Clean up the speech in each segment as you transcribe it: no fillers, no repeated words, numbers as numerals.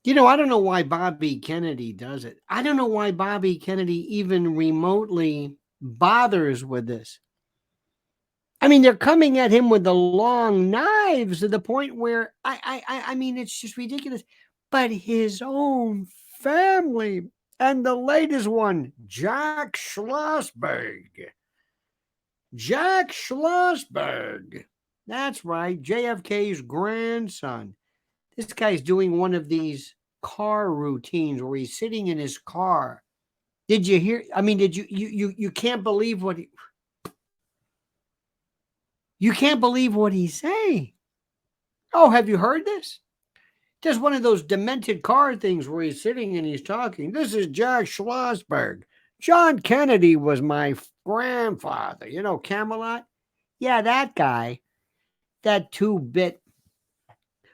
I don't know why Bobby Kennedy does it. I don't know why Bobby Kennedy even remotely bothers with this. I mean, they're coming at him with the long knives to the point where I mean, it's just ridiculous. But his own family and the latest one, Jack Schlossberg. Jack Schlossberg. That's right, JFK's grandson. This guy's doing one of these car routines where he's sitting in his car. Did you hear? I mean, did you can't believe what you can't believe what he's saying. Oh, have you heard this? Just one of those demented car things where he's sitting and he's talking. This is Jack Schlossberg. John Kennedy was my grandfather. Camelot? Yeah, that guy. That two-bit.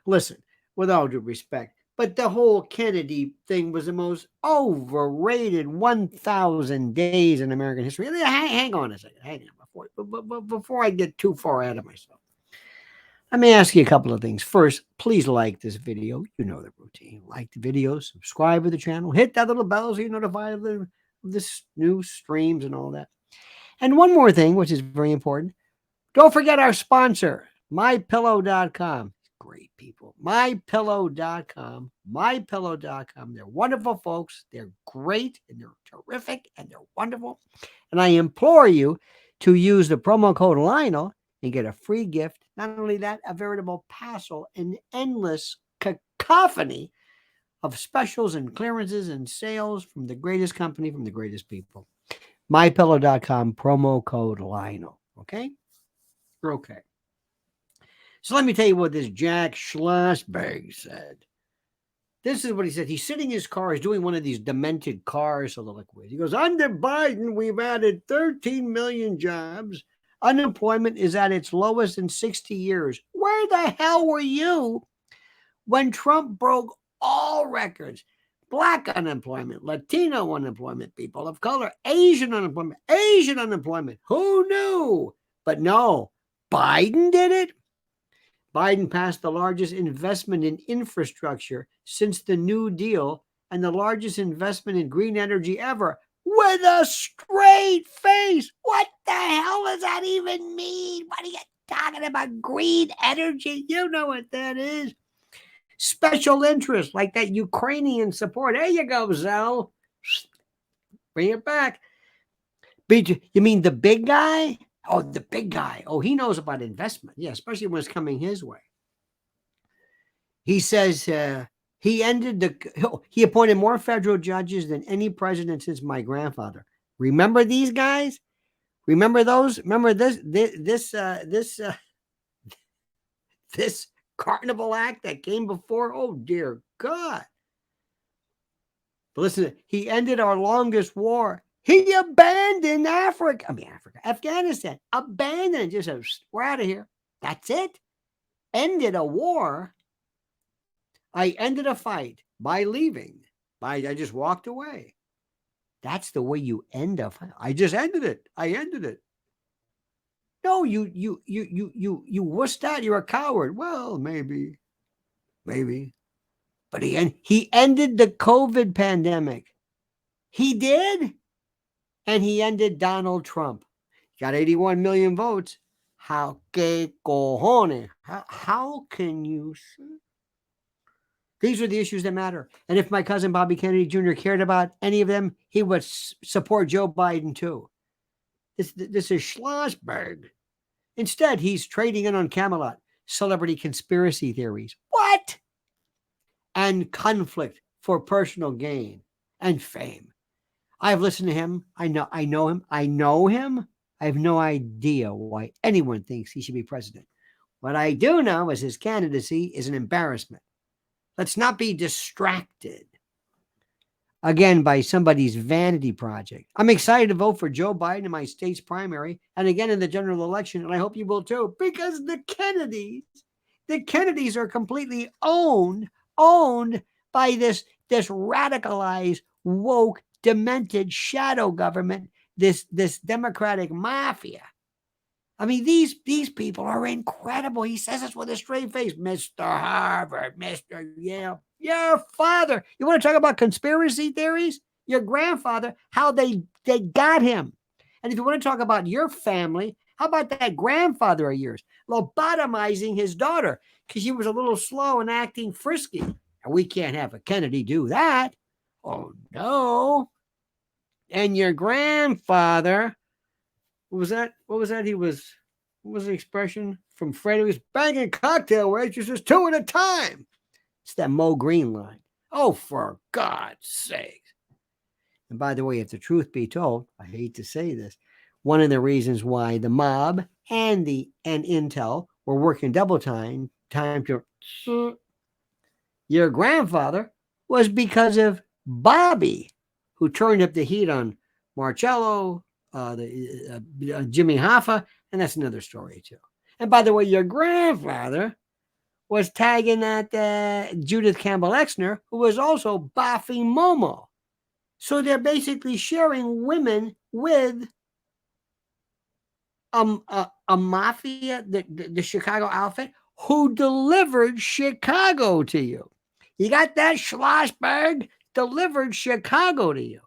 Listen, with all due respect, but the whole Kennedy thing was the most overrated 1,000 days in American history. Hang on a second. Hang on. Before I get too far out of myself, let me ask you a couple of things. First, please like this video. You know the routine. Like the video, subscribe to the channel, hit that little bell so you're notified of this new streams and all that. And one more thing, which is very important. Don't forget our sponsor, mypillow.com. Great people. mypillow.com. mypillow.com. They're wonderful folks. They're great and they're terrific and they're wonderful. And I implore you to use the promo code Lionel and get a free gift. Not only that, a veritable passel, an endless cacophony of specials and clearances and sales from the greatest company, from the greatest people. mypillow.com, promo code Lionel. Okay? Okay. So let me tell you what this Jack Schlossberg said. This is what he said. He's sitting in his car. He's doing one of these demented car soliloquies. He goes, under Biden, we've added 13 million jobs. Unemployment is at its lowest in 60 years. Where the hell were you when Trump broke all records? Black unemployment, Latino unemployment, people of color, Asian unemployment. Who knew? But no, Biden did it. Biden passed the largest investment in infrastructure since the New Deal and the largest investment in green energy ever with a straight face. What the hell does that even mean? What are you talking about? Green energy? You know what that is. Special interest, like that Ukrainian support. There you go, Zell. Bring it back. You mean the big guy? Oh, the big guy. Oh, he knows about investment. Yeah, especially when it's coming his way. He says he appointed more federal judges than any president since my grandfather. Remember these guys? Remember those? Remember this Carnival Act that came before? Oh, dear God. But listen, he ended our longest war. He abandoned Afghanistan. Abandoned. Just said, we're out of here. That's it. Ended a war. I ended a fight by leaving. I just walked away. That's the way you end a fight. I just ended it. I ended it. No, you wussed out. You're a coward. Well, maybe. But he ended the COVID pandemic. He did. And he ended Donald Trump. Got 81 million votes. How que cojones? How can you say? These are the issues that matter. And if my cousin Bobby Kennedy Jr. cared about any of them, he would support Joe Biden too. This is Schlossberg. Instead, he's trading in on Camelot, celebrity conspiracy theories. What? And conflict for personal gain and fame. I've listened to him. I know him. I have no idea why anyone thinks he should be president. What I do know is his candidacy is an embarrassment. Let's not be distracted again by somebody's vanity project. I'm excited to vote for Joe Biden in my state's primary and again in the general election, and I hope you will too, because the Kennedys are completely owned by this radicalized, woke, demented shadow government, this Democratic mafia. I mean, these people are incredible. He says this with a straight face, Mr. Harvard, Mr. Yale. Your father. You want to talk about conspiracy theories? Your grandfather, how they got him. And if you want to talk about your family, how about that grandfather of yours lobotomizing his daughter because she was a little slow and acting frisky? And we can't have a Kennedy do that. Oh, no. And your grandfather, what was that? What was that? What was the expression from Fred? He was banging cocktail waitresses two at a time. It's that Mo Green line. Oh, for God's sake. And by the way, if the truth be told, I hate to say this, one of the reasons why the mob and Intel were working double time to your grandfather was because of Bobby, who turned up the heat on Marcello, Jimmy Hoffa, and that's another story too. And by the way, your grandfather was tagging that Judith Campbell Exner, who was also boffing Momo. So they're basically sharing women with a mafia, the Chicago outfit, who delivered Chicago to you. You got that? Schlossberg delivered Chicago to you.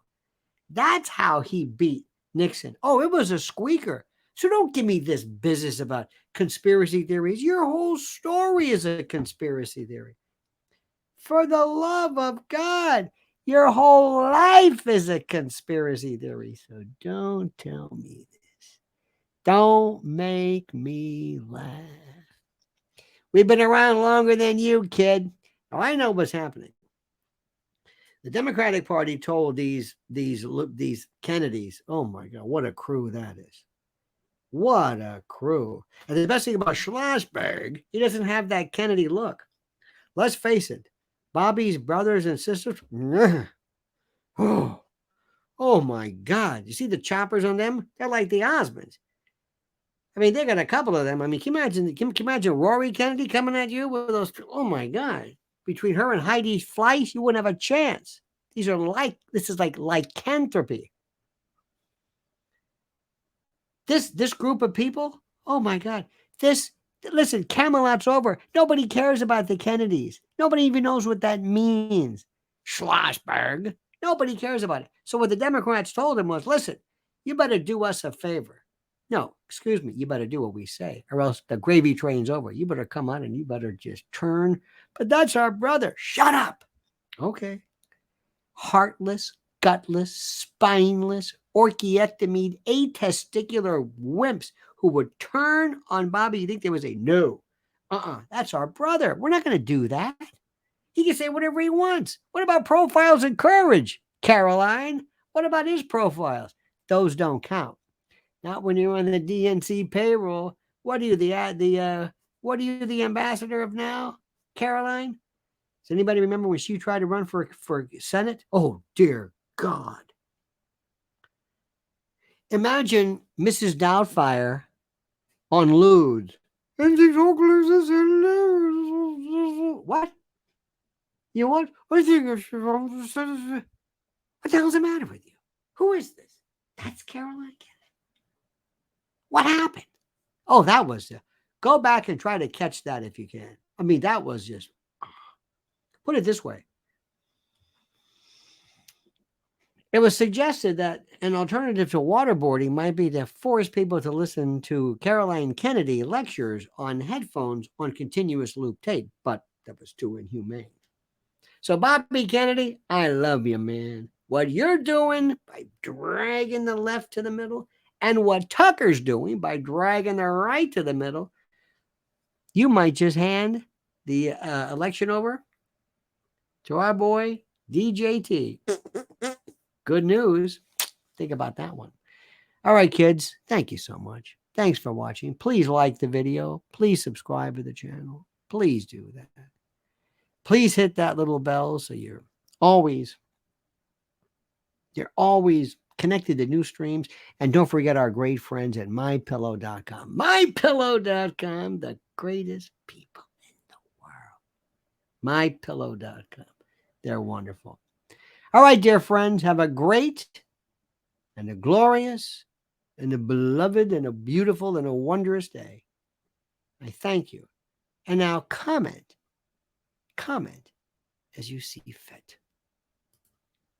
That's how he beat Nixon. Oh, it was a squeaker. So don't give me this business about conspiracy theories. Your whole story is a conspiracy theory. For the love of God, your whole life is a conspiracy theory. So don't tell me this. Don't make me laugh. We've been around longer than you, kid. Now, I know what's happening. The Democratic Party told these Kennedys, oh my God, what a crew that is. What a crew. And the best thing about Schlossberg, he doesn't have that Kennedy look. Let's face it, Bobby's brothers and sisters, oh my God. You see the choppers on them? They're like the Osmonds. I mean, they got a couple of them. I mean, can you imagine Rory Kennedy coming at you with those? Oh my God. Between her and Heidi Fleiss, you wouldn't have a chance. This is like lycanthropy. This group of people, oh my God. Listen, Camelot's over. Nobody cares about the Kennedys. Nobody even knows what that means. Schlossberg. Nobody cares about it. So what the Democrats told him was, listen, you better do us a favor. No, excuse me, you better do what we say, or else the gravy train's over. You better come on and you better just turn. But that's our brother. Shut up. Okay. Heartless, gutless, spineless, orchiectomied, atesticular wimps who would turn on Bobby. You think they would say, no, that's our brother. We're not going to do that. He can say whatever he wants. What about profiles and courage, Caroline? What about his profiles? Those don't count. Not when you're on the DNC payroll. What are you, the ambassador of now, Caroline? Does anybody remember when she tried to run for Senate? Oh, dear God. Imagine Mrs. Doubtfire on Ludes. What? You what? I think what the hell's the matter with you? Who is this? That's Caroline Kennedy. What happened? Oh, that was go back and try to catch that if you can. I mean, that was just, put it this way. It was suggested that an alternative to waterboarding might be to force people to listen to Caroline Kennedy lectures on headphones on continuous loop tape, but that was too inhumane. So, Bobby Kennedy, I love you, man. What you're doing by dragging the left to the middle, and what Tucker's doing by dragging the right to the middle, you might just hand the election over to our boy, DJT. Good news. Think about that one. All right, kids. Thank you so much. Thanks for watching. Please like the video. Please subscribe to the channel. Please do that. Please hit that little bell so you're always connected to new streams. And don't forget our great friends at mypillow.com. Mypillow.com, the greatest people in the world. Mypillow.com. They're wonderful. All right, dear friends, have a great and a glorious and a beloved and a beautiful and a wondrous day. I thank you. And now comment as you see fit.